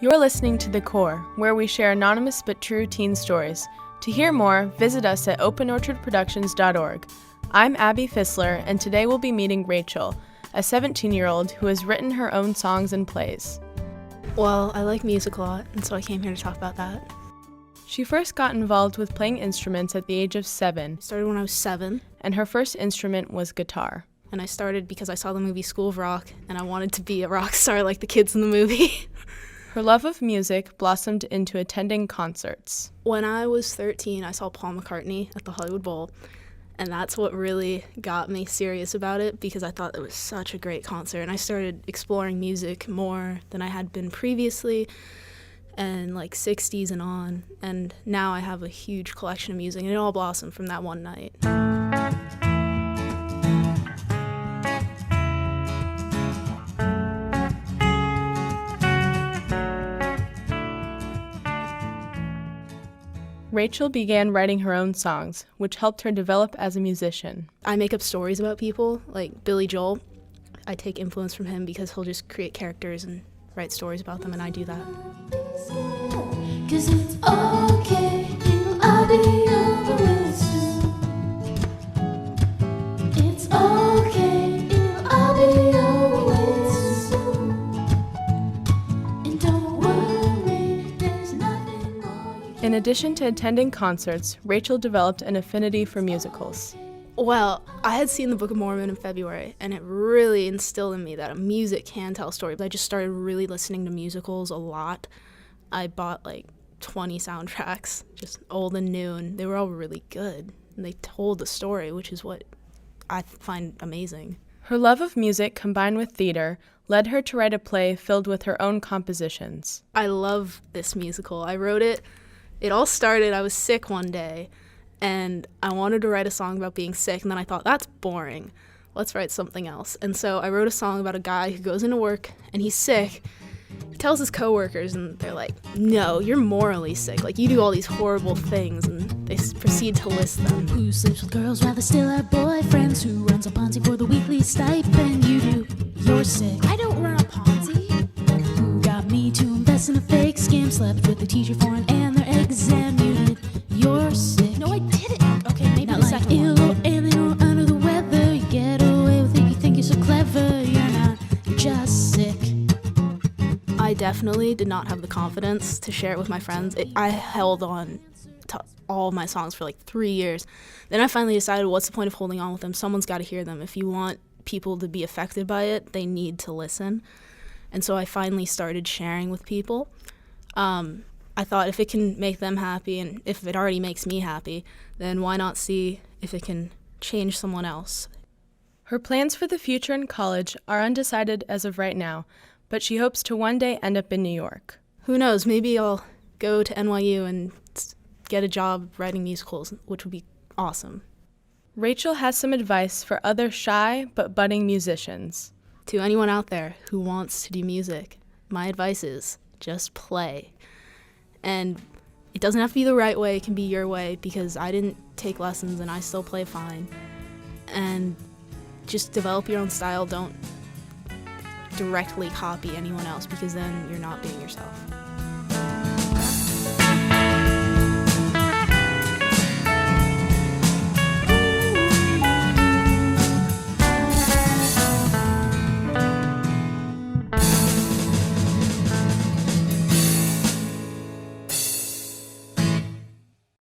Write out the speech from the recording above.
You're listening to The Core, where we share anonymous but true teen stories. To hear more, visit us at openorchardproductions.org. I'm Abby Fissler, and today we'll be meeting Rachel, a 17-year-old who has written her own songs and plays. Well, I like music a lot, and so I came here to talk about that. She first got involved with playing instruments at the age of 7. I started when I was 7. And her first instrument was guitar. And I started because I saw the movie School of Rock, and I wanted to be a rock star like the kids in the movie. Her love of music blossomed into attending concerts. When I was 13, I saw Paul McCartney at the Hollywood Bowl, and that's what really got me serious about it because I thought it was such a great concert. And I started exploring music more than I had been previously, and like 60s and on. And now I have a huge collection of music, and it all blossomed from that one night. Rachel began writing her own songs, which helped her develop as a musician. I make up stories about people, like Billy Joel. I take influence from him because he'll just create characters and write stories about them, and I do that. 'Cause it's okay, I'll be over it soon. It's okay, I'll be over it soon. And don't worry, there's nothing more you can. In addition to attending concerts, Rachel developed an affinity for musicals. Well, I had seen the Book of Mormon in February, and it really instilled in me that music can tell stories. I just started really listening to musicals a lot. I bought like 20 soundtracks, just old and new, and they were all really good. And they told the story, which is what I find amazing. Her love of music combined with theater led her to write a play filled with her own compositions. I love this musical. I wrote it. It all started, I was sick one day, and I wanted to write a song about being sick, and then I thought, that's boring. Let's write something else. And so I wrote a song about a guy who goes into work, and he's sick. He tells his coworkers, and they're like, no, you're morally sick. Like, you do all these horrible things, and they proceed to list them. Who sleeps with girls rather still have boyfriends? Who runs a Ponzi for the weekly stipend? You do, you're sick. I don't run a Ponzi. Who got me to invest in a fake scam? Slept with the teacher for an and their exam. You did, you're sick. No, I didn't. Okay, maybe not the second ill one. Or alien or under the weather. You get away with it, you think you're so clever. You're not, you're just sick. I definitely did not have the confidence to share it with my friends. I held on to all of my songs for like 3 years. Then I finally decided, what's the point of holding on with them? Someone's got to hear them. If you want people to be affected by it, they need to listen. And so I finally started sharing with people. I thought if it can make them happy, and if it already makes me happy, then why not see if it can change someone else? Her plans for the future in college are undecided as of right now, but she hopes to one day end up in New York. Who knows, maybe I'll go to NYU and get a job writing musicals, which would be awesome. Rachel has some advice for other shy but budding musicians. To anyone out there who wants to do music, my advice is just play. And it doesn't have to be the right way, it can be your way, because I didn't take lessons and I still play fine. And just develop your own style, don't directly copy anyone else, because then you're not being yourself.